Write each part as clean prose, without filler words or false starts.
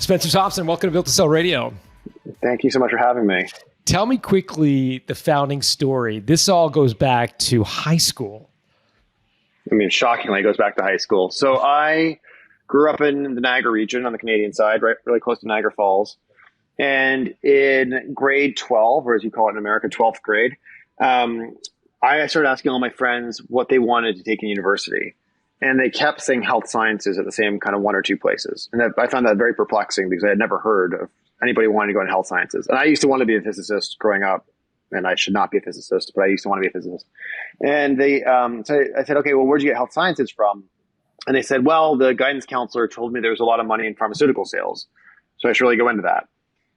Spencer Thompson, welcome to Built to Sell Radio. Thank you so much for having me. Tell me quickly the founding story. This all goes back to high school. I mean, shockingly, it goes back to high school. So I grew up in the Niagara region on the Canadian side, right, really close to Niagara Falls. And in grade 12, or as you call it in America, 12th grade, I started asking all my friends what they wanted to take in university. And they kept saying health sciences at the same kind of one or two places. And I found that very perplexing because I had never heard of anybody wanting to go into health sciences. And I used to want to be a physicist growing up, and I should not be a physicist, but I used to want to be a physicist. And so I said, okay, well, where'd you get health sciences from? And they said, well, the guidance counselor told me there was a lot of money in pharmaceutical sales, so I should really go into that.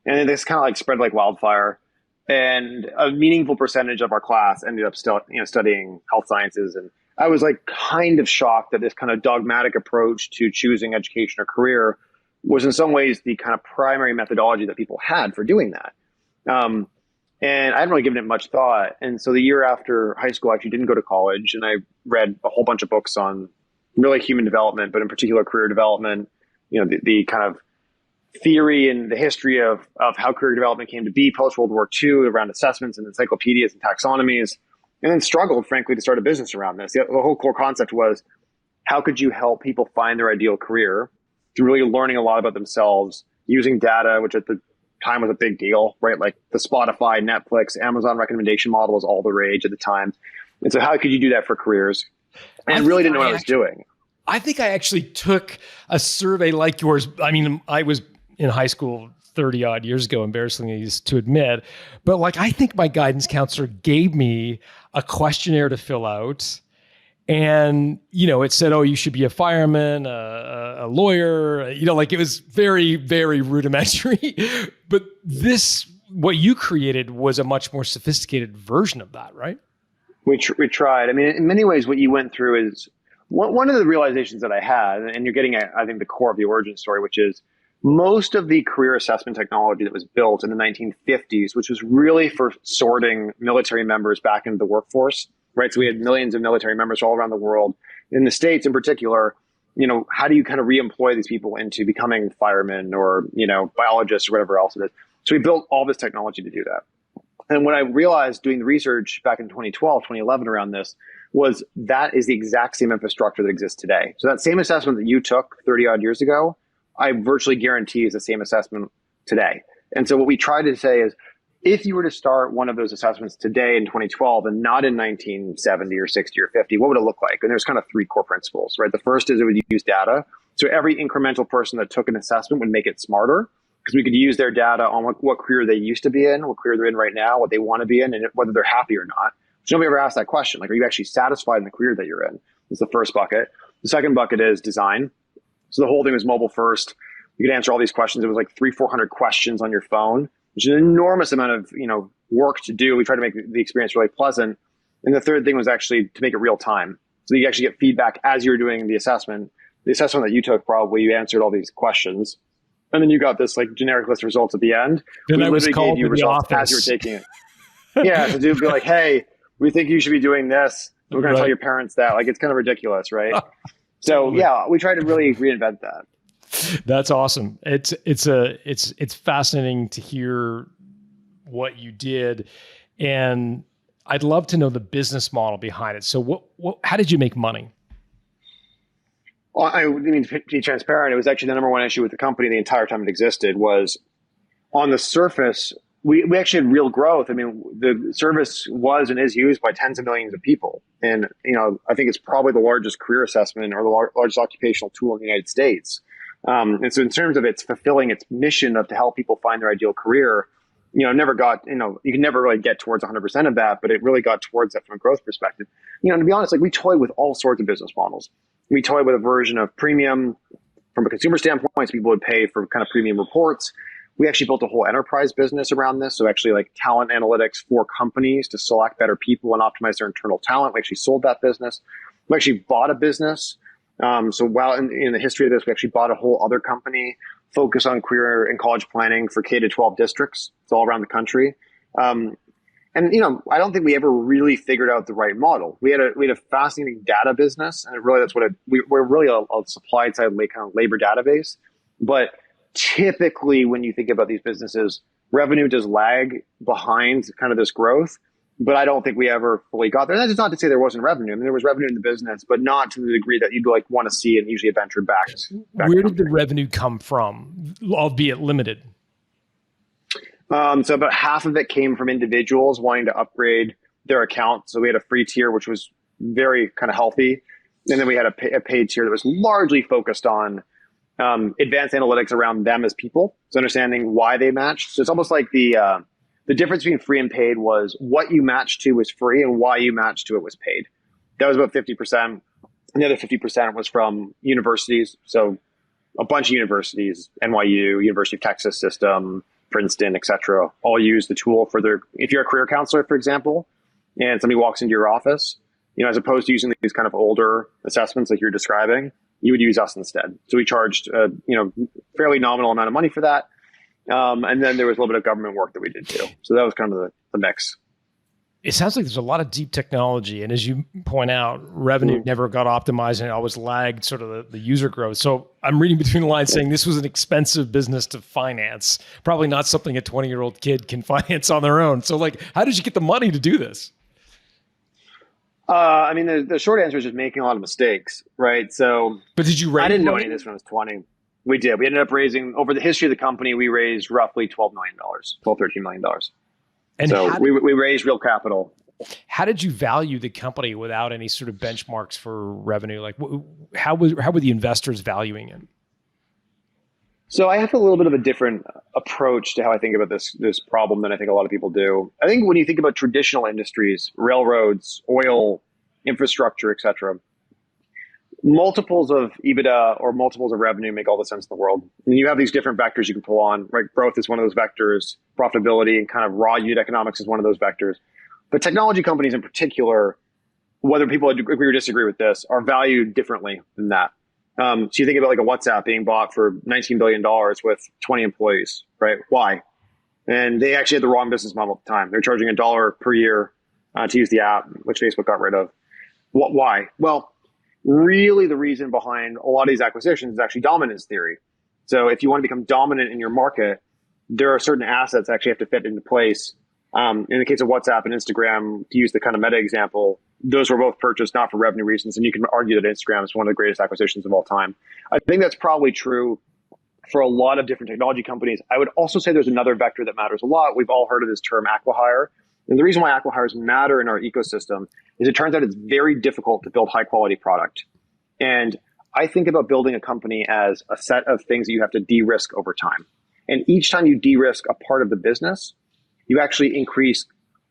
And then this kind of like spread like wildfire. And a meaningful percentage of our class ended up still, studying health sciences. And I was like kind of shocked that this kind of dogmatic approach to choosing education or career was in some ways the kind of primary methodology that people had for doing that. And I hadn't really given it much thought. And so the year after high school, I actually didn't go to college, and I read a whole bunch of books on really human development, but in particular career development, the kind of theory and the history of how career development came to be post-World War II around assessments and encyclopedias and taxonomies, and then struggled, frankly, to start a business around this. The whole core concept was, how could you help people find their ideal career through really learning a lot about themselves, using data, which at the time was a big deal, right? Like the Spotify, Netflix, Amazon recommendation model was all the rage at the time. And so how could you do that for careers? And I really didn't know what I was doing. I think I actually took a survey like yours. I mean, I was in high school 30 odd years ago, embarrassingly to admit, but like, I think my guidance counselor gave me a questionnaire to fill out. And, it said, oh, you should be a fireman, a lawyer, like it was very, very rudimentary. But what you created was a much more sophisticated version of that, right? We tried. I mean, in many ways, what you went through is one of the realizations that I had, and you're getting at, I think, the core of the origin story, which is most of the career assessment technology that was built in the 1950s, which was really for sorting military members back into the workforce, right? So we had millions of military members all around the world. In the States in particular, how do you kind of re-employ these people into becoming firemen or, biologists or whatever else it is? So we built all this technology to do that. And what I realized doing the research back in 2012, 2011 around this was that is the exact same infrastructure that exists today. So that same assessment that you took 30 odd years ago, I virtually guarantee is the same assessment today. And so what we try to say is, if you were to start one of those assessments today in 2012 and not in 1970 or 60 or 50, what would it look like? And there's kind of three core principles, right? The first is it would use data. So every incremental person that took an assessment would make it smarter, because we could use their data on what career they used to be in, what career they're in right now, what they want to be in, and whether they're happy or not. So nobody ever asked that question. Like, are you actually satisfied in the career that you're in? That's the first bucket. The second bucket is design. So the whole thing was mobile first. You could answer all these questions. It was like 300-400 questions on your phone, which is an enormous amount of work to do. We tried to make the experience really pleasant. And the third thing was actually to make it real time. So you actually get feedback as you're doing the assessment. The assessment that you took, probably you answered all these questions. And then you got this like generic list of results at the end. Then we I was called gave you to the results office as you were taking it. Yeah, so dude be like, hey, we think you should be doing this. We're going to tell your parents that. Like, it's kind of ridiculous, right? So yeah, we try to really reinvent that. That's awesome. It's fascinating to hear what you did, and I'd love to know the business model behind it. So how did you make money? Well, I mean, to be transparent, it was actually the number one issue with the company the entire time it existed was, on the surface, we actually had real growth. I mean, the service was and is used by tens of millions of people. And, I think it's probably the largest career assessment or the largest occupational tool in the United States. And so in terms of its fulfilling its mission of to help people find their ideal career, never got, you can never really get towards 100% of that, but it really got towards that from a growth perspective. To be honest, like, we toy with all sorts of business models. We toy with a version of premium from a consumer standpoint, so people would pay for kind of premium reports. We actually built a whole enterprise business around this. So actually like talent analytics for companies to select better people and optimize their internal talent. We actually sold that business. We actually bought a business. So while in the history of this, we actually bought a whole other company focused on career and college planning for K-12 districts. It's all around the country. And I don't think we ever really figured out the right model. We had a fascinating data business, and really that's what we're really a supply side kind of labor database. But typically when you think about these businesses, revenue does lag behind kind of this growth, but I don't think we ever fully got there. And that's not to say there wasn't revenue. I mean, there was revenue in the business, but not to the degree that you'd like want to see and usually a venture backed. Where did the revenue come from, albeit limited? So about half of it came from individuals wanting to upgrade their account. So we had a free tier, which was very kind of healthy. And then we had a paid tier that was largely focused on advanced analytics around them as people. So understanding why they matched. So it's almost like the difference between free and paid was what you matched to was free and why you matched to it was paid. That was about 50%. And the other 50% was from universities. So a bunch of universities, NYU, University of Texas System, Princeton, et cetera, all use the tool for if you're a career counselor, for example, and somebody walks into your office, as opposed to using these kind of older assessments like you're describing, you would use us instead. So we charged, fairly nominal amount of money for that. And then there was a little bit of government work that we did too. So that was kind of the mix. It sounds like there's a lot of deep technology. And as you point out, revenue never got optimized and it always lagged sort of the user growth. So I'm reading between the lines saying this was an expensive business to finance, probably not something a 20-year-old kid can finance on their own. So how did you get the money to do this? The short answer is just making a lot of mistakes, right? So, but did you raise? I didn't know any of this when I was 20. We did. We ended up raising, over the history of the company, we raised roughly $13 million. And so we raised real capital. How did you value the company without any sort of benchmarks for revenue? Like, how were the investors valuing it? So I have a little bit of a different approach to how I think about this problem than I think a lot of people do. I think when you think about traditional industries, railroads, oil, infrastructure, et cetera, multiples of EBITDA or multiples of revenue make all the sense in the world. And you have these different vectors you can pull on, right? Growth is one of those vectors, profitability and kind of raw unit economics is one of those vectors. But technology companies in particular, whether people agree or disagree with this, are valued differently than that. So you think about like a WhatsApp being bought for $19 billion with 20 employees, right? Why? And they actually had the wrong business model at the time. They're charging $1 per year to use the app, which Facebook got rid of. Why? Well, really the reason behind a lot of these acquisitions is actually dominance theory. So if you want to become dominant in your market, there are certain assets that actually have to fit into place. In the case of WhatsApp and Instagram, to use the kind of meta example, those were both purchased not for revenue reasons. And you can argue that Instagram is one of the greatest acquisitions of all time. I think that's probably true for a lot of different technology companies. I would also say there's another vector that matters a lot. We've all heard of this term acqui-hire. And the reason why acqui-hires matter in our ecosystem is it turns out it's very difficult to build high quality product. And I think about building a company as a set of things that you have to de-risk over time. And each time you de-risk a part of the business, you actually increase,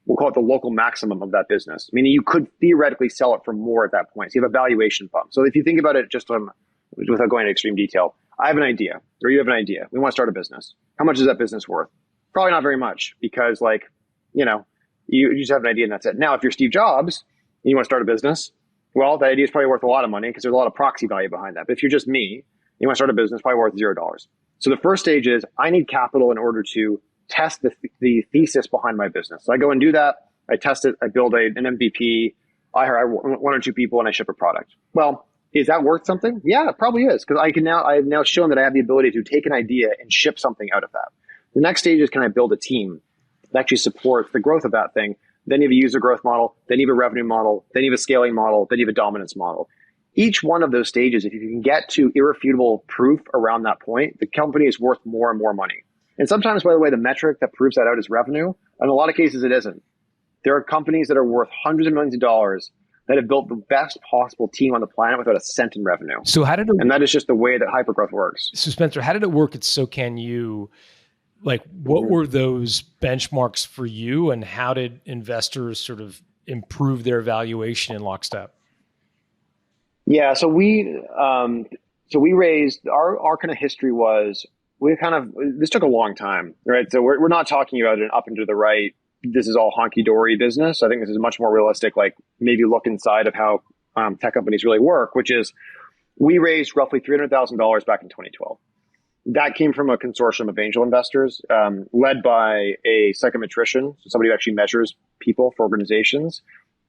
we'll call it the local maximum of that business, meaning you could theoretically sell it for more at that point. So you have a valuation bump. So if you think about it just without going into extreme detail, I have an idea, or you have an idea. We want to start a business. How much is that business worth? Probably not very much because you just have an idea and that's it. Now, if you're Steve Jobs and you want to start a business, well, that idea is probably worth a lot of money because there's a lot of proxy value behind that. But if you're just me, you want to start a business, probably worth $0. So the first stage is I need capital in order to test the thesis behind my business. So I go and do that. I test it. I build an MVP. I hire one or two people and I ship a product. Well, is that worth something? Yeah, it probably is because I have now shown that I have the ability to take an idea and ship something out of that. The next stage is, can I build a team that actually supports the growth of that thing? Then you have a user growth model. Then you have a revenue model. Then you have a scaling model. Then you have a dominance model. Each one of those stages, if you can get to irrefutable proof around that point, the company is worth more and more money. And sometimes, by the way, the metric that proves that out is revenue. In a lot of cases, it isn't. There are companies that are worth hundreds of millions of dollars that have built the best possible team on the planet without a cent in revenue. So and that is just the way that hypergrowth works. So Spencer, how did it work at Sokanu? Like, what were those benchmarks for you, and how did investors sort of improve their valuation in lockstep? Yeah, so we raised our kind of history was this took a long time, right? So we're not talking about an up and to the right, this is all honky-dory business. I think this is much more realistic, like maybe look inside of how tech companies really work, which is we raised roughly $300,000 back in 2012. That came from a consortium of angel investors led by a psychometrician, so somebody who actually measures people for organizations.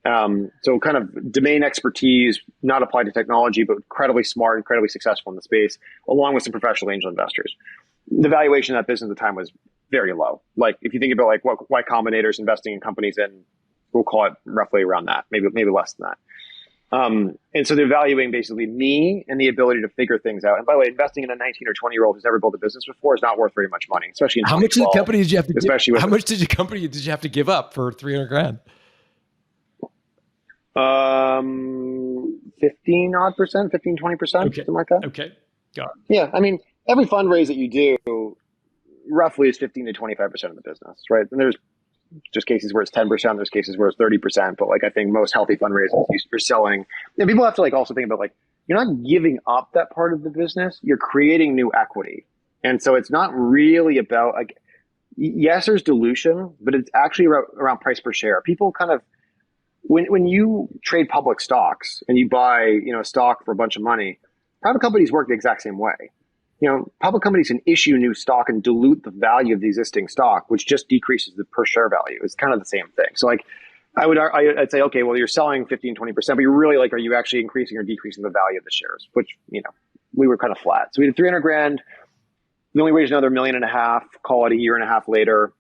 So kind of domain expertise, not applied to technology, but incredibly smart, incredibly successful in the space, along with some professional angel investors. the valuation of that business at the time was very low. Like if you think about like what Y Combinator's investing in companies in, we'll call it roughly around that, maybe less than that. And so they're valuing basically me and the ability to figure things out. And by the way, investing in a 19 or 20-year-old who's never built a business before is not worth very much money, especially in how much did the company did you have to especially give, how much did your company did you have to give up for $300,000? 15 odd percent, 15, 20%, okay. something like that. Okay. Got it. Yeah. I mean, every fundraise that you do roughly is 15 to 25% of the business, right? And there's just cases where it's 10%, there's cases where it's 30%, but like I think most healthy fundraisers you're selling, and people have to like also think about like, you're not giving up that part of the business, you're creating new equity. And so it's not really about like, yes, there's dilution, but it's actually around price per share. People kind of, when you trade public stocks and you buy, a stock for a bunch of money, private companies work the exact same way. Public companies can issue new stock and dilute the value of the existing stock, which just decreases the per share value. It's kind of the same thing. So like, I'd say, okay, well, you're selling 15, 20%, but you're really like, are you actually increasing or decreasing the value of the shares? Which, we were kind of flat. So we did $300,000. Then we raised another $1.5 million, call it a year and a half later.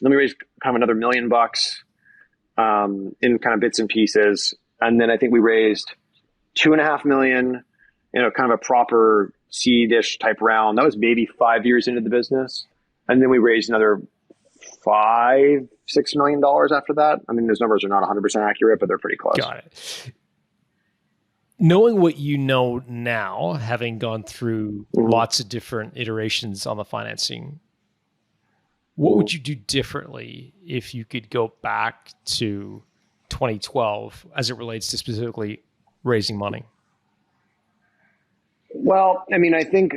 Then we raised kind of another $1 million in kind of bits and pieces. And then I think we raised $2.5 million, kind of a proper seed-ish type round. That was maybe 5 years into the business. And then we raised another $5-6 million after that. I mean, those numbers are not 100% accurate, but they're pretty close. Got it. Knowing what you know now, having gone through lots of different iterations on the financing, what would you do differently if you could go back to 2012 as it relates to specifically raising money? Well, I mean, I think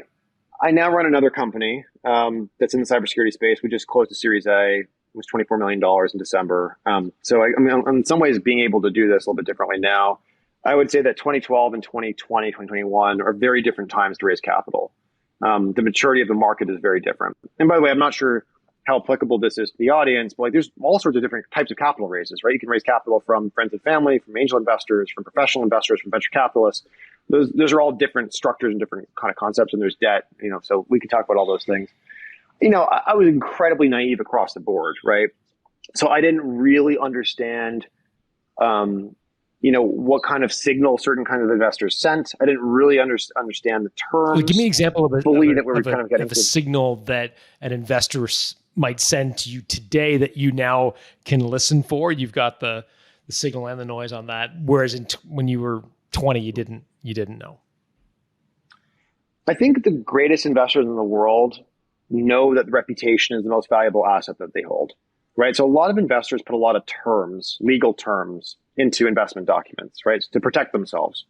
I now run another company that's in the cybersecurity space. We just closed a Series A. It was $24 million in December. So I mean, in some ways, being able to do this a little bit differently now, I would say that 2012 and 2020, 2021 are very different times to raise capital. The maturity of the market is very different. And by the way, I'm not sure how applicable this is to the audience, but like there's all sorts of different types of capital raises, right? You can raise capital from friends and family, from angel investors, from professional investors, from venture capitalists. Those are all different structures and different kind of concepts, and there's debt, so we can talk about all those things. I was incredibly naive across the board, right? So I didn't really understand, what kind of signal certain kinds of investors sent. I didn't really understand the terms. Well, give me an example of a signal that an investor might send to you today that you now can listen for. You've got the signal and the noise on that, whereas when you were 20, you didn't know. I think the greatest investors in the world know that the reputation is the most valuable asset that they hold, right? So a lot of investors put a lot of terms, legal terms, into investment documents, right? To protect themselves.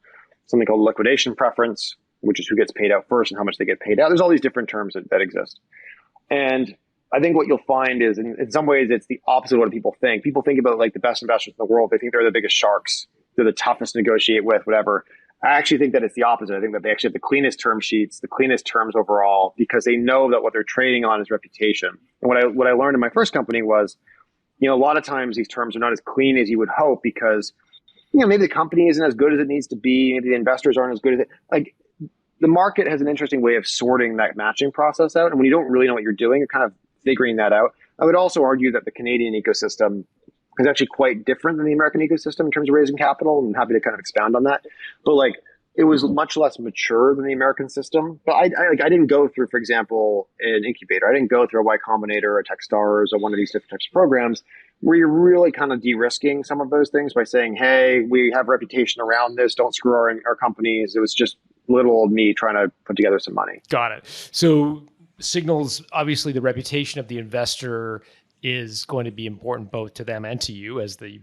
Something called liquidation preference, which is who gets paid out first and how much they get paid out. There's all these different terms that exist. And I think what you'll find is in some ways, it's the opposite of what people think. People think about like the best investors in the world. They think they're the biggest sharks. They're the toughest to negotiate with, whatever. I actually think that it's the opposite. I think that they actually have the cleanest term sheets, the cleanest terms overall, because they know that what they're trading on is reputation. And what I learned in my first company was, a lot of times these terms are not as clean as you would hope because, maybe the company isn't as good as it needs to be. Maybe the investors aren't as good as it. Like the market has an interesting way of sorting that matching process out. And when you don't really know what you're doing, you're kind of figuring that out. I would also argue that the Canadian ecosystem is actually quite different than the American ecosystem in terms of raising capital. I'm happy to kind of expound on that. But like, it was much less mature than the American system. But I didn't go through, for example, an incubator. I didn't go through a Y Combinator or Techstars or one of these different types of programs where you're really kind of de-risking some of those things by saying, hey, we have a reputation around this. Don't screw our companies. It was just little old me trying to put together some money. Got it. So signals, obviously the reputation of the investor is going to be important both to them and to you as the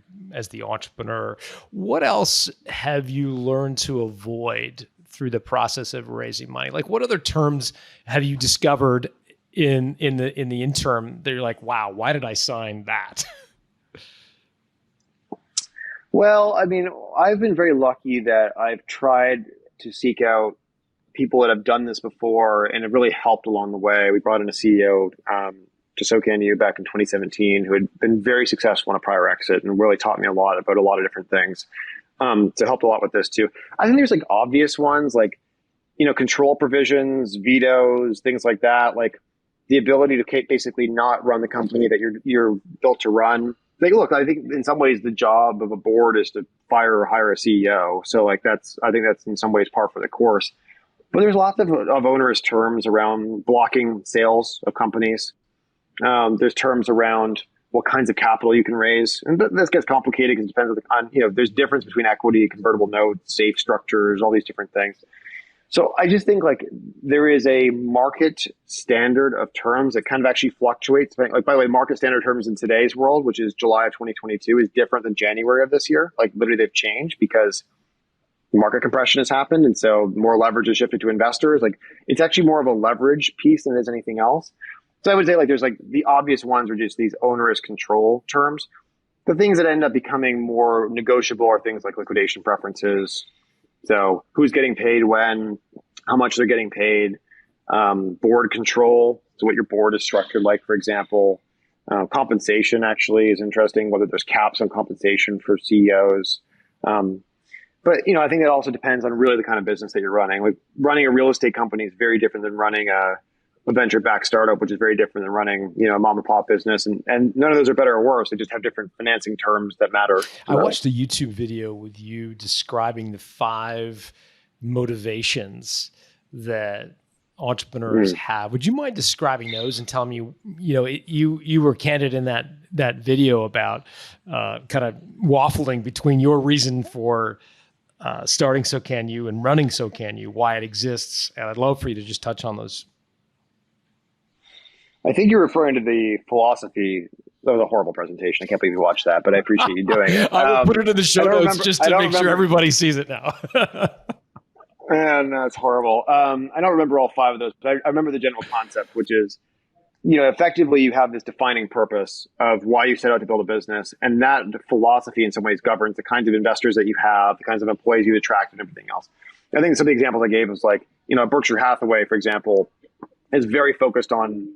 entrepreneur. What else have you learned to avoid through the process of raising money? Like what other terms have you discovered in the interim that you're like, wow, why did I sign that? Well, I mean, I've been very lucky that I've tried to seek out people that have done this before and have really helped along the way. We brought in a CEO, 𝙎𝙀𝙇𝙊𝙐𝙇𝙊𝙁 back in 2017, who had been very successful in a prior exit and really taught me a lot about a lot of different things. So helped a lot with this too. I think there's like obvious ones like, control provisions, vetoes, things like that. Like the ability to basically not run the company that you're built to run. Like, look, I think in some ways the job of a board is to fire or hire a CEO. So like I think that's in some ways par for the course. But there's lots of onerous terms around blocking sales of companies. There's terms around what kinds of capital you can raise. And this gets complicated because it depends on, there's difference between equity, convertible notes, safe structures, all these different things. So I just think like there is a market standard of terms that kind of actually fluctuates. Like, by the way, market standard terms in today's world, which is July of 2022, is different than January of this year. Like literally they've changed because market compression has happened. And so more leverage is shifted to investors. Like it's actually more of a leverage piece than it is anything else. So I would say like there's like the obvious ones are just these onerous control terms. The things that end up becoming more negotiable are things like liquidation preferences. So who's getting paid when, how much they're getting paid, board control. So what your board is structured like, for example, compensation actually is interesting, whether there's caps on compensation for CEOs. But, I think it also depends on really the kind of business that you're running. Like running a real estate company is very different than running a venture-backed startup, which is very different than running, a mom and pop business. And none of those are better or worse. They just have different financing terms that matter. I watched a YouTube video with you describing the 5 motivations that entrepreneurs have. Would you mind describing those and telling me, you were candid in that video about kind of waffling between your reason for starting Sokanu and running Sokanu, why it exists. And I'd love for you to just touch on those. I think you're referring to the philosophy. That was a horrible presentation. I can't believe you watched that, but I appreciate you doing it. I will put it in the show notes just to make sure everybody sees it now. And that's horrible. I don't remember all 5 of those, but I remember the general concept, which is, effectively you have this defining purpose of why you set out to build a business. And that philosophy in some ways governs the kinds of investors that you have, the kinds of employees you attract and everything else. I think some of the examples I gave was like, Berkshire Hathaway, for example, is very focused on,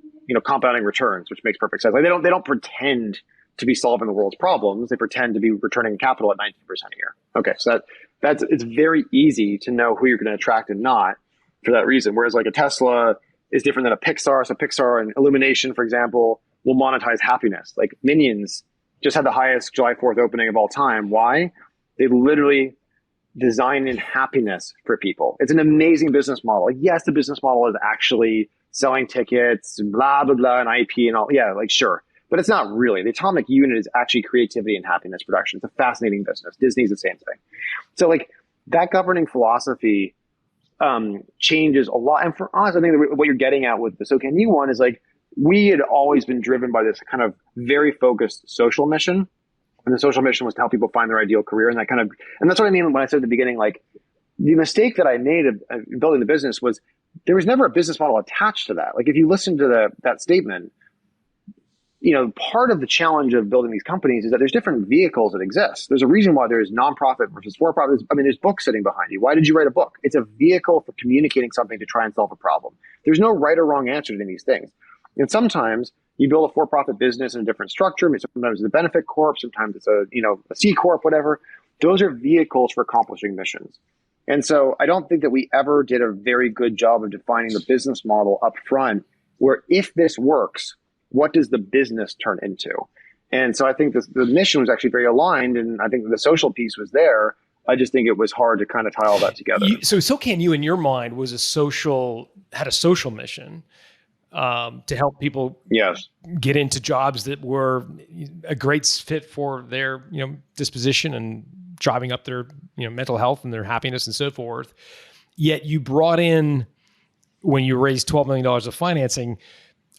compounding returns, which makes perfect sense. Like they don't pretend to be solving the world's problems. They pretend to be returning capital at 19% a year. Okay. So it's very easy to know who you're going to attract and not for that reason. Whereas like a Tesla is different than a Pixar. So Pixar and Illumination, for example, will monetize happiness. Like Minions just had the highest July 4th opening of all time. Why? They literally design in happiness for people. It's an amazing business model. Like, yes, the business model is actually selling tickets, blah, blah, blah, and IP and all. Yeah, like, sure. But it's not really. The atomic unit is actually creativity and happiness production. It's a fascinating business. Disney's the same thing. So like that governing philosophy changes a lot. And for us, I think what you're getting at with the Sokanu one is like, we had always been driven by this kind of very focused social mission. And the social mission was to help people find their ideal career. And that's what I mean when I said at the beginning, like the mistake that I made of building the business was there was never a business model attached to that. Like if you listen to that statement, part of the challenge of building these companies is that there's different vehicles that exist. There's a reason why there's nonprofit versus for-profit. There's books sitting behind you. Why did you write a book? It's a vehicle for communicating something to try and solve a problem. There's no right or wrong answer to these things. And sometimes you build a for-profit business in a different structure. Sometimes it's a benefit corp. Sometimes it's a C corp, whatever. Those are vehicles for accomplishing missions. And so I don't think that we ever did a very good job of defining the business model up front, where if this works, what does the business turn into? And so I think the mission was actually very aligned, and I think the social piece was there. I just think it was hard to kind of tie all that together. So Sokanu, in your mind, had a social mission to help people get into jobs that were a great fit for their disposition and driving up their mental health and their happiness and so forth. Yet you brought in, when you raised $12 million of financing,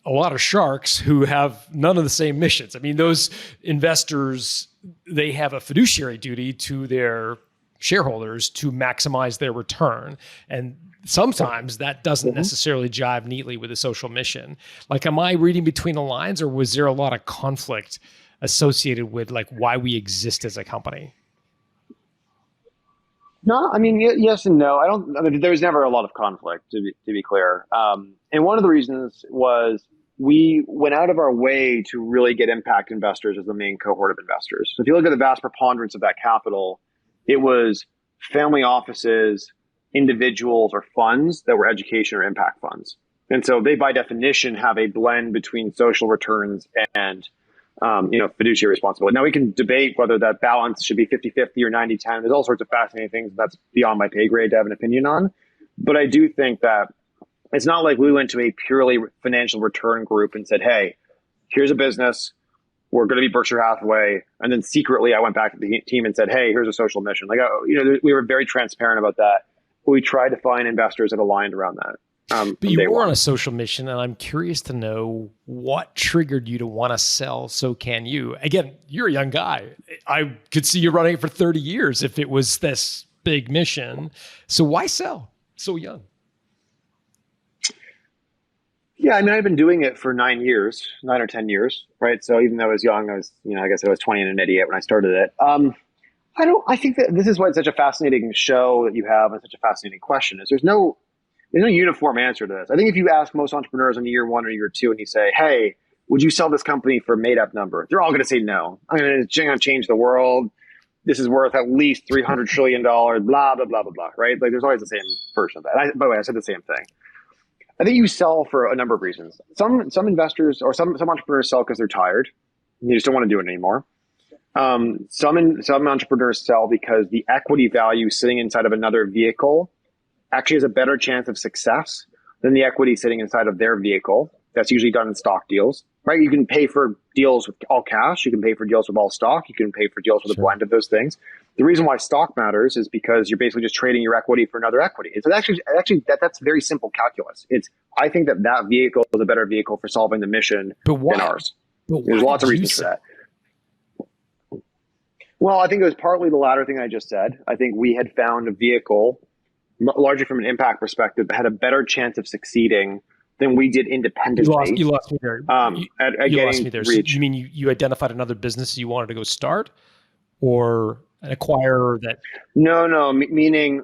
a lot of sharks who have none of the same missions. Those investors, they have a fiduciary duty to their shareholders to maximize their return. And sometimes that doesn't necessarily jive neatly with a social mission. Like, am I reading between the lines, or was there a lot of conflict associated with like why we exist as a company? No, yes and no. There was never a lot of conflict, to be clear. And one of the reasons was we went out of our way to really get impact investors as the main cohort of investors. So if you look at the vast preponderance of that capital, it was family offices, individuals, or funds that were education or impact funds. And so they, by definition, have a blend between social returns and, fiduciary responsibility. Now, we can debate whether that balance should be 50-50 or 90-10. There's all sorts of fascinating things that's beyond my pay grade to have an opinion on. But I do think that it's not like we went to a purely financial return group and said, hey, here's a business. We're going to be Berkshire Hathaway. And then secretly, I went back to the team and said, hey, here's a social mission. We were very transparent about that. We tried to find investors that aligned around that. But you were on a social mission, and I'm curious to know what triggered you to want to sell Sokanu. Again, you're a young guy. I could see you running it for 30 years if it was this big mission. So why sell so young? Yeah, I mean, I've been doing it for 9 or 10 years, right? So even though I was young, I guess I was 20 and an idiot when I started it. I think that this is why it's such a fascinating show that you have and such a fascinating question is there's no uniform answer to this. I think if you ask most entrepreneurs in year 1 or year 2 and you say, hey, would you sell this company for a made up number? They're all going to say no. I'm going to change the world. This is worth at least $300 trillion, blah, blah, blah, blah, blah, right? Like there's always the same version of that. By the way, I said the same thing. I think you sell for a number of reasons. Some investors or some entrepreneurs sell because they're tired and they just don't want to do it anymore. Some entrepreneurs sell because the equity value sitting inside of another vehicle actually has a better chance of success than the equity sitting inside of their vehicle. That's usually done in stock deals, right? You can pay for deals with all cash. You can pay for deals with all stock. You can pay for deals with a blend of those things. The reason why stock matters is because you're basically just trading your equity for another equity. It's actually that's very simple calculus. I think that vehicle is a better vehicle for solving the mission than ours. There's lots of reasons for that. Well, I think it was partly the latter thing I just said. I think we had found a vehicle, largely from an impact perspective, that had a better chance of succeeding than we did independently. You lost me there. You lost me there. So you mean you identified another business you wanted to go start, or an acquirer that? Meaning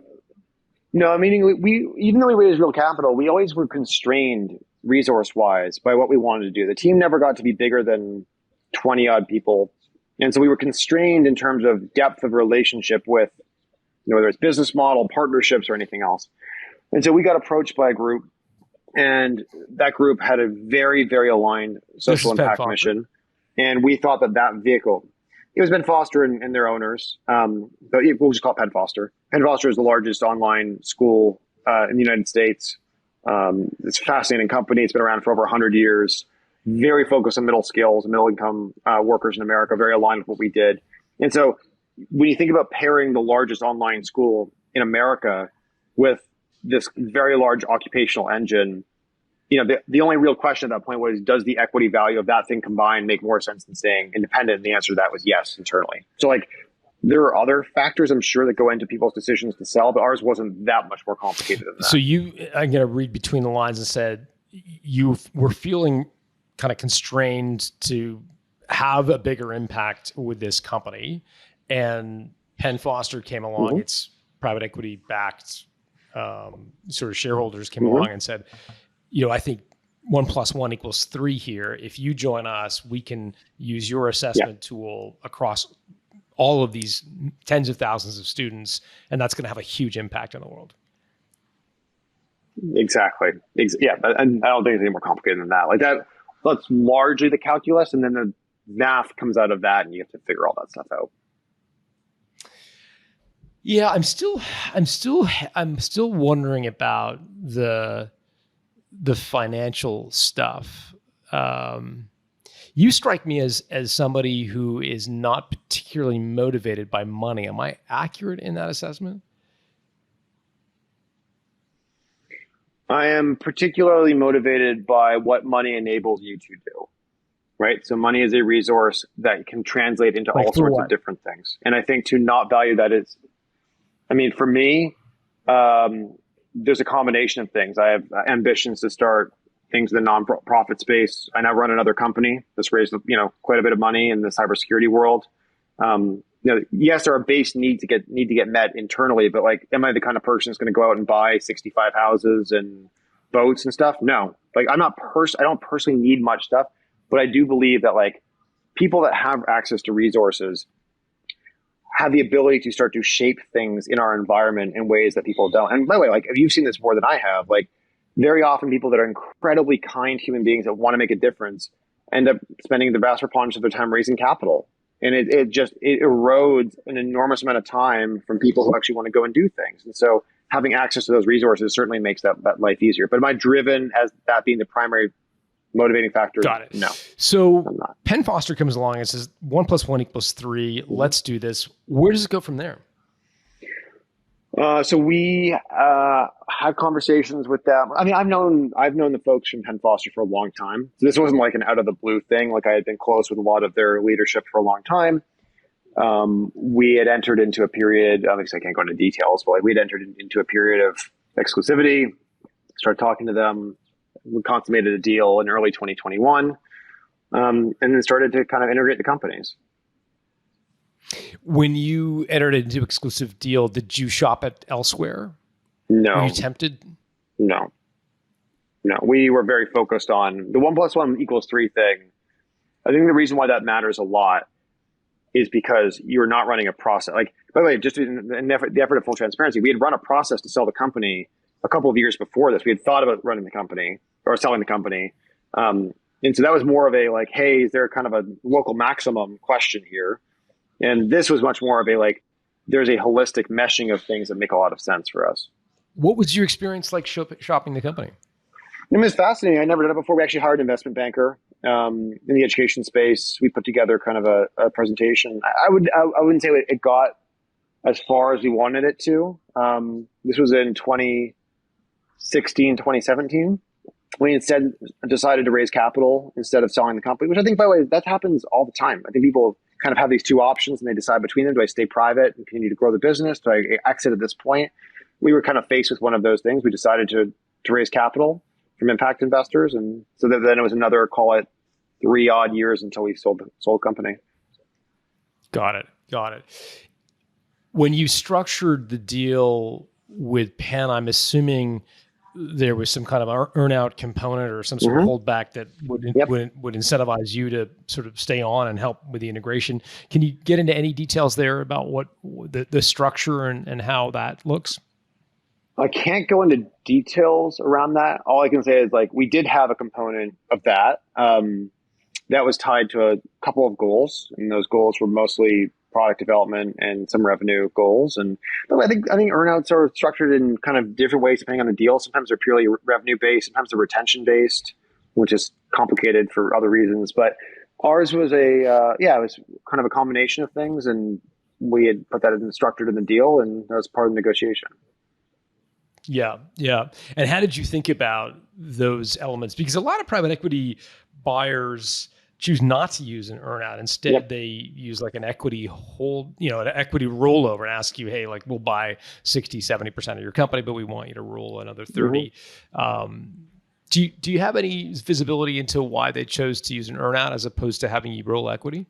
we even though we raised real capital, we always were constrained resource-wise by what we wanted to do. The team never got to be bigger than 20 odd people, and so we were constrained in terms of depth of relationship with, whether it's business model, partnerships, or anything else. And so we got approached by a group, and that group had a very, very aligned social impact mission. And we thought that vehicle, it was Ben Foster and their owners, but we'll just call it Penn Foster. Penn Foster is the largest online school in the United States. It's a fascinating company. It's been around for over 100 years, very focused on middle skills, middle income workers in America, very aligned with what we did. And so when you think about pairing the largest online school in America with this very large occupational engine, the only real question at that point was, does the equity value of that thing combined make more sense than staying independent? And the answer to that was yes, internally. So there are other factors, I'm sure, that go into people's decisions to sell, but ours wasn't that much more complicated than that. So I'm going to read between the lines and said, you were feeling kind of constrained to have a bigger impact with this company. And Penn Foster came along, Mm-hmm. It's private equity backed sort of shareholders came along and said, I think 1 + 1 = 3 here. If you join us, we can use your assessment tool across all of these tens of thousands of students, and that's going to have a huge impact on the world. Exactly. Yeah, and I don't think it's any more complicated than that. That's largely the calculus, and then the math comes out of that, and you have to figure all that stuff out. Yeah, I'm still wondering about the financial stuff. You strike me as somebody who is not particularly motivated by money. Am I accurate in that assessment? I am particularly motivated by what money enables you to do, right? So money is a resource that can translate into all sorts of different things. And I think to not value that is, for me, there's a combination of things. I have ambitions to start things in the nonprofit space. I now run another company that's raised, quite a bit of money in the cybersecurity world. Yes, there are base needs to get met internally, but am I the kind of person that's going to go out and buy 65 houses and boats and stuff? No, I don't personally need much stuff, but I do believe that people that have access to resources have the ability to start to shape things in our environment in ways that people don't. And by the way, if you've seen this more than I have, very often people that are incredibly kind human beings that want to make a difference end up spending the vast preponderance of their time raising capital. And it erodes an enormous amount of time from people who actually want to go and do things. And so having access to those resources certainly makes that life easier. But am I driven as that being the primary motivating factor? Got it. No. So Penn Foster comes along and says 1 + 1 = 3. Let's do this. Where does it go from there? So we had conversations with them. I mean, I've known the folks from Penn Foster for a long time. So this wasn't like an out of the blue thing. Like I had been close with a lot of their leadership for a long time. We had entered into a period, obviously I can't go into details, but like we'd entered into a period of exclusivity, started talking to them. We consummated a deal in early 2021, and then started to kind of integrate the companies. When you entered into exclusive deal, did you shop at elsewhere? No. Were you tempted? No. We were very focused on the 1 + 1 = 3 thing. I think the reason why that matters a lot is because you're not running a process. Like, by the way, just in the effort of full transparency, we had run a process to sell the company a couple of years before this. We had thought about running the company or selling the company. And so that was more of a like, hey, is there kind of a local maximum question here? And this was much more of a like, there's a holistic meshing of things that make a lot of sense for us. What was your experience like shopping the company? It was fascinating. I never done it before. We actually hired an investment banker in the education space. We put together kind of a presentation. I wouldn't say it got as far as we wanted it to. This was in 2016, 2017. We instead decided to raise capital instead of selling the company, which I think, by the way, that happens all the time. I think people kind of have these two options and they decide between them. Do I stay private and continue to grow the business? Do I exit at this point? We were kind of faced with one of those things. We decided to raise capital from impact investors. And so then it was another, call it 3 odd years until we sold the company. Got it. When you structured the deal with Penn, I'm assuming there was some kind of earn-out component or some sort of holdback that would incentivize you to sort of stay on and help with the integration. Can you get into any details there about what the structure and how that looks? I can't go into details around that. All I can say is like we did have a component of that that was tied to a couple of goals, and those goals were mostly product development and some revenue goals. And but I think earnouts are structured in kind of different ways depending on the deal. Sometimes they're purely revenue based, sometimes they're retention based, which is complicated for other reasons. But ours was it was kind of a combination of things, and we had put that structured in the deal, and that was part of the negotiation. Yeah. And how did you think about those elements? Because a lot of private equity buyers choose not to use an earnout. Instead, they use like an equity an equity rollover and ask you, hey, like we'll buy 60, 70% of your company, but we want you to roll another 30. Do you have any visibility into why they chose to use an earnout as opposed to having you roll equity?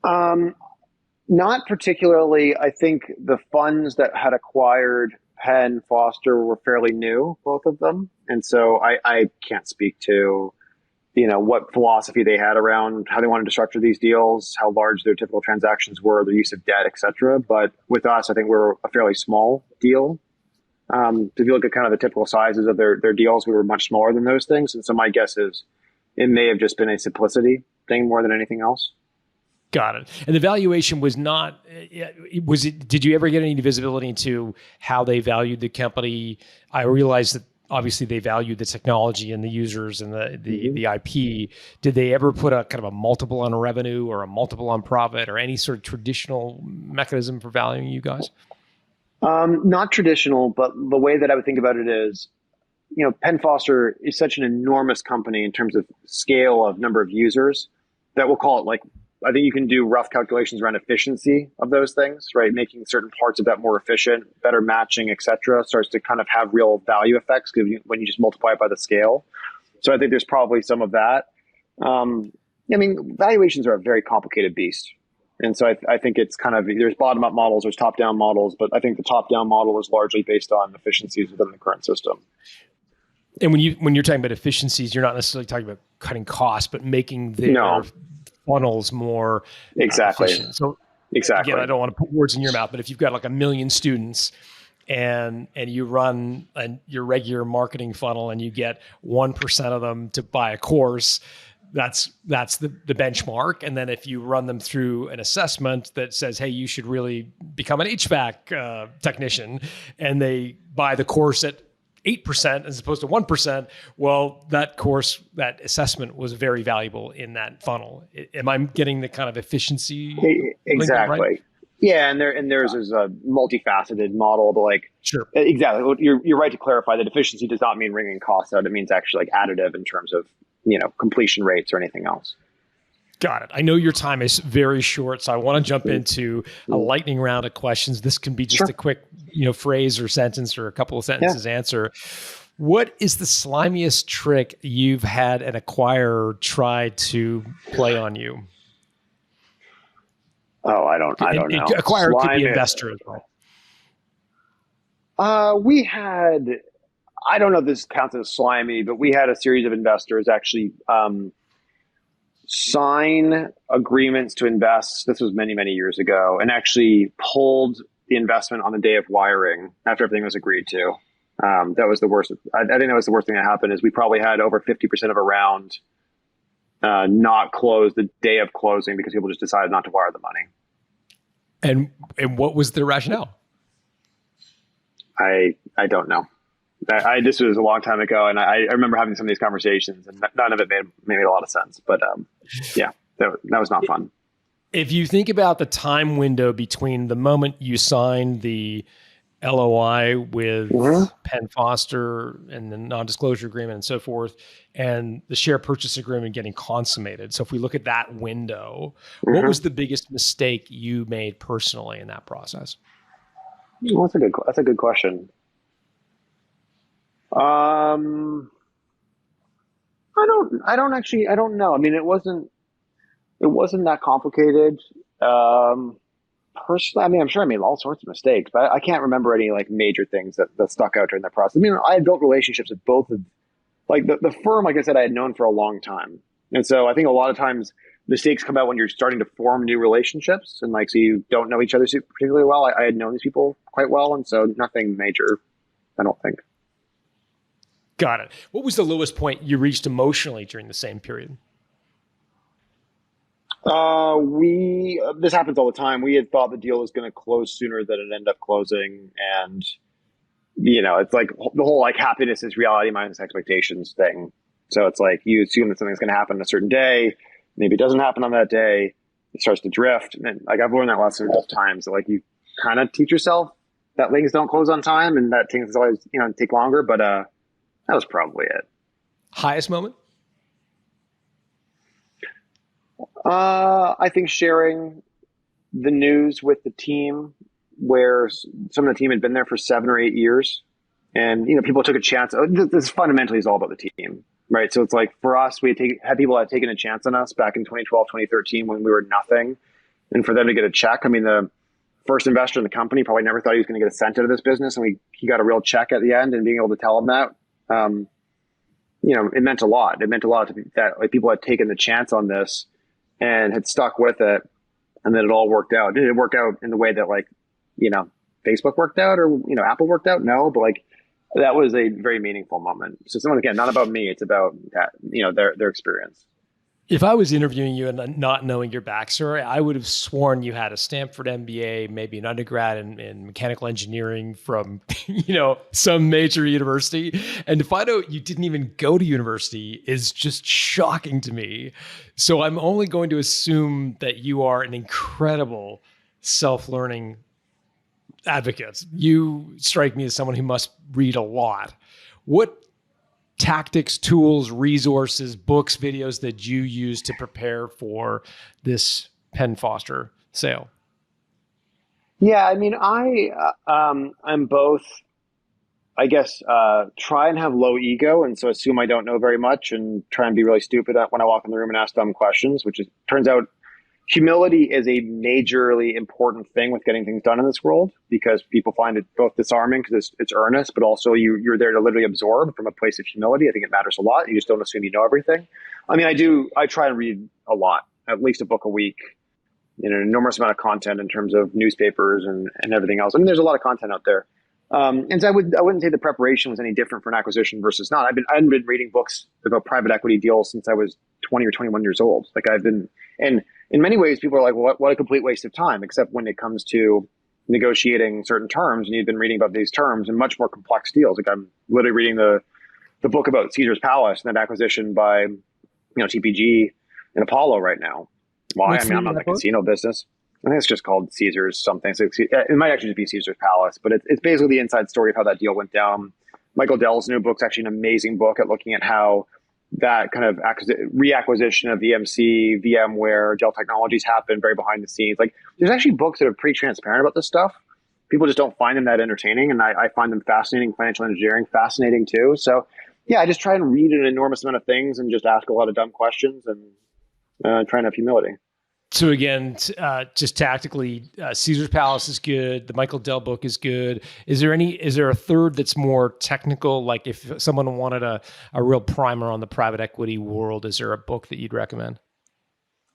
Not particularly. I think the funds that had acquired Penn Foster were fairly new, both of them. And so I can't speak to what philosophy they had around how they wanted to structure these deals, how large their typical transactions were, their use of debt, et cetera. But with us, I think we're a fairly small deal. If you look at kind of the typical sizes of their deals, we were much smaller than those things. And so my guess is it may have just been a simplicity thing more than anything else. Got it. And the valuation was not, did you ever get any visibility into how they valued the company? I realized that obviously they valued the technology and the users and the IP. Did they ever put a kind of a multiple on revenue or a multiple on profit or any sort of traditional mechanism for valuing you guys? Not traditional, but the way that I would think about it is, Penn Foster is such an enormous company in terms of scale of number of users that we'll call it like, I think you can do rough calculations around efficiency of those things, right? Making certain parts of that more efficient, better matching, et cetera, starts to kind of have real value effects when you just multiply it by the scale. So I think there's probably some of that. Valuations are a very complicated beast. And so I think it's kind of, there's bottom-up models, there's top-down models, but I think the top-down model is largely based on efficiencies within the current system. And when you're talking about efficiencies, you're not necessarily talking about cutting costs, but making their funnels more efficient. So exactly. Again, I don't want to put words in your mouth, but if you've got like 1 million students and you run your regular marketing funnel and you get 1% of them to buy a course, that's the benchmark. And then if you run them through an assessment that says, hey, you should really become an HVAC technician, and they buy the course at 8% as opposed to 1%, well, that assessment was very valuable in that funnel. Am I getting the kind of efficiency? Exactly. Right? Yeah, and theirs is a multifaceted model, but like, sure, exactly. You're right to clarify that efficiency does not mean wringing costs out. It means actually like additive in terms of, completion rates or anything else. Got it. I know your time is very short, so I want to jump into a lightning round of questions. This can be just a quick, phrase or sentence or a couple of sentences answer. What is the slimiest trick you've had an acquirer try to play on you? Oh, I don't know. Acquirer could be investor as well. We had, I don't know if this counts as slimy, but we had a series of investors actually sign agreements to invest. This was many, many years ago, and actually pulled the investment on the day of wiring after everything was agreed to. That was the worst. I think that was the worst thing that happened. Is we probably had over 50% of a round not closed the day of closing because people just decided not to wire the money. And what was the rationale? I don't know. This was a long time ago, and I remember having some of these conversations, and none of it made a lot of sense. But yeah, that was not fun. If you think about the time window between the moment you signed the LOI with Penn Foster and the non-disclosure agreement and so forth, and the share purchase agreement getting consummated. So if we look at that window, what was the biggest mistake you made personally in that process? Well, that's a good question. I don't know. I mean, it wasn't that complicated. Personally, I mean, I'm sure I made all sorts of mistakes, but I can't remember any like major things that stuck out during that process. I mean, I had built relationships with both of, like the firm, like I said, I had known for a long time. And so I think a lot of times mistakes come out when you're starting to form new relationships, and like, so you don't know each other particularly well. I had known these people quite well. And so nothing major, I don't think. Got it. What was the lowest point you reached emotionally during the same period? This happens all the time. We had thought the deal was going to close sooner than it ended up closing. And, it's like the whole like happiness is reality minus expectations thing. So it's like you assume that something's going to happen on a certain day. Maybe it doesn't happen on that day. It starts to drift. And like I've learned that lesson enough times that like you kind of teach yourself that things don't close on time and that things always, take longer. But that was probably it. Highest moment? I think sharing the news with the team, where some of the team had been there for 7 or 8 years, and people took a chance. This fundamentally is all about the team, right? So it's like for us, we had people that had taken a chance on us back in 2012, 2013 when we were nothing, and for them to get a check. I mean, the first investor in the company probably never thought he was going to get a cent out of this business, and he got a real check at the end, and being able to tell him that. It meant a lot. It meant a lot that like people had taken the chance on this and had stuck with it, and then it all worked out. Did it work out in the way that like, Facebook worked out or, Apple worked out? No, but like that was a very meaningful moment. So someone, again, not about me, it's about that, their experience. If I was interviewing you and not knowing your backstory, I would have sworn you had a Stanford MBA, maybe an undergrad in mechanical engineering from, some major university. And to find out you didn't even go to university is just shocking to me. So I'm only going to assume that you are an incredible self-learning advocate. You strike me as someone who must read a lot. What tactics, tools, resources, books, videos that you use to prepare for this Penn Foster sale? Yeah, I mean, I'm both, I guess, try and have low ego, and so assume I don't know very much, and try and be really stupid when I walk in the room and ask dumb questions, turns out humility is a majorly important thing with getting things done in this world, because people find it both disarming because it's earnest, but also you're there to literally absorb from a place of humility. I think it matters a lot. You just don't assume you know everything. I mean, I try and read a lot, at least a book a week, an enormous amount of content in terms of newspapers and everything else. I mean, there's a lot of content out there. And so I wouldn't say the preparation was any different for an acquisition versus not. I hadn't been reading books about private equity deals since I was 20 or 21 years old. And in many ways, people are like, well, what a complete waste of time, except when it comes to negotiating certain terms. And you've been reading about these terms and much more complex deals. Like I'm literally reading the book about Caesar's Palace and that acquisition by, TPG and Apollo right now. Why? What's I'm not in the casino business. I think it's just called Caesar's something. So it might actually just be Caesar's Palace, but it's basically the inside story of how that deal went down. Michael Dell's new book's actually an amazing book at looking at how that kind of reacquisition of EMC, VMware, Dell Technologies happened very behind the scenes. Like there's actually books that are pretty transparent about this stuff. People just don't find them that entertaining, and I find them fascinating. Financial engineering fascinating too. So yeah, I just try and read an enormous amount of things and just ask a lot of dumb questions and try and have humility. So again, just tactically, Caesar's Palace is good. The Michael Dell book is good. Is there a third that's more technical? Like if someone wanted a real primer on the private equity world, is there a book that you'd recommend?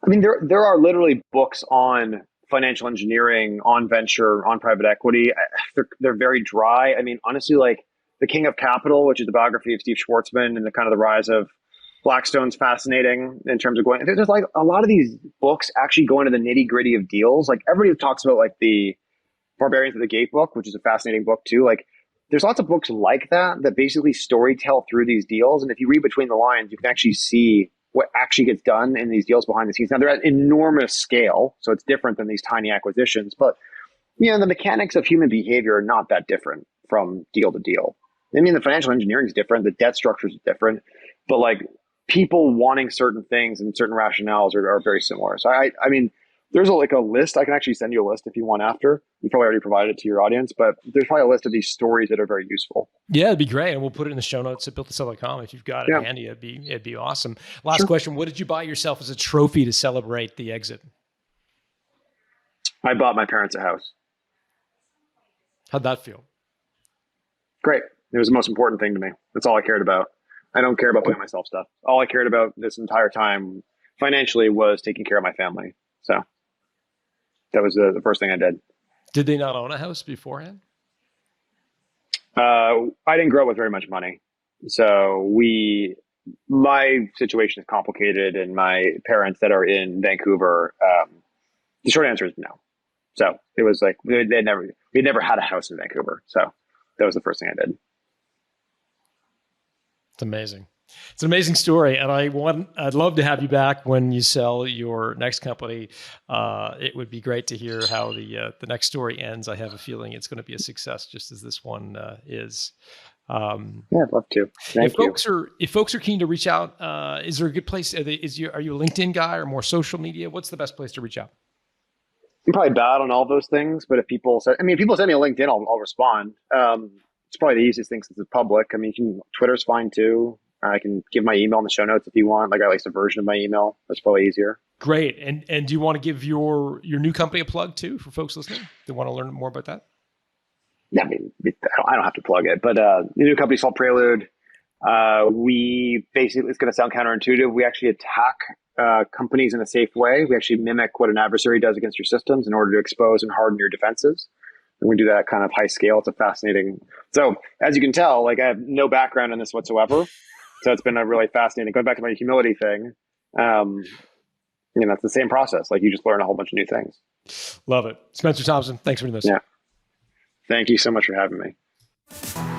I mean, there are literally books on financial engineering, on venture, on private equity. They're very dry. I mean, honestly, like The King of Capital, which is the biography of Steve Schwartzman and the kind of the rise of Blackstone's fascinating in terms of going. There's like a lot of these books actually go into the nitty gritty of deals. Like everybody talks about like the Barbarians of the Gate book, which is a fascinating book too. Like there's lots of books like that basically story tell through these deals. And if you read between the lines, you can actually see what actually gets done in these deals behind the scenes. Now they're at enormous scale, so it's different than these tiny acquisitions. But the mechanics of human behavior are not that different from deal to deal. I mean, the financial engineering is different, the debt structures are different, but like people wanting certain things and certain rationales are very similar. So I mean, there's a list. I can actually send you a list if you want after. You probably already provided it to your audience, but there's probably a list of these stories that are very useful. Yeah, it'd be great. And we'll put it in the show notes at builttosell.com. If you've got it handy, it'd be awesome. Last question. What did you buy yourself as a trophy to celebrate the exit? I bought my parents a house. How'd that feel? Great. It was the most important thing to me. That's all I cared about. I don't care about buying myself stuff. All I cared about this entire time financially was taking care of my family. So that was the first thing I did. Did they not own a house beforehand? I didn't grow up with very much money. So my situation is complicated, and my parents that are in Vancouver, the short answer is no. So it was like, we never had a house in Vancouver. So that was the first thing I did. It's amazing. It's an amazing story. And I'd love to have you back when you sell your next company. It would be great to hear how the next story ends. I have a feeling it's going to be a success, just as this one is. Yeah, I'd love to. Thank you. If folks are keen to reach out, is there a good place? Are you a LinkedIn guy or more social media? What's the best place to reach out? I'm probably bad on all those things, but if people send me a LinkedIn, I'll respond. It's probably the easiest thing since it's public. I mean, Twitter's fine too. I can give my email in the show notes if you want. Like, at least a version of my email. That's probably easier. Great. And do you want to give your new company a plug too for folks listening? They want to learn more about that? Yeah, I mean, I don't have to plug it, but the new company's called Prelude. It's going to sound counterintuitive. We actually attack companies in a safe way. We actually mimic what an adversary does against your systems in order to expose and harden your defenses. And we do that at kind of high scale. It's a fascinating. So as you can tell, like I have no background in this whatsoever. So it's been a really fascinating, going back to my humility thing. It's the same process. Like you just learn a whole bunch of new things. Love it. Spencer Thompson, thanks for doing this. Yeah. Thank you so much for having me.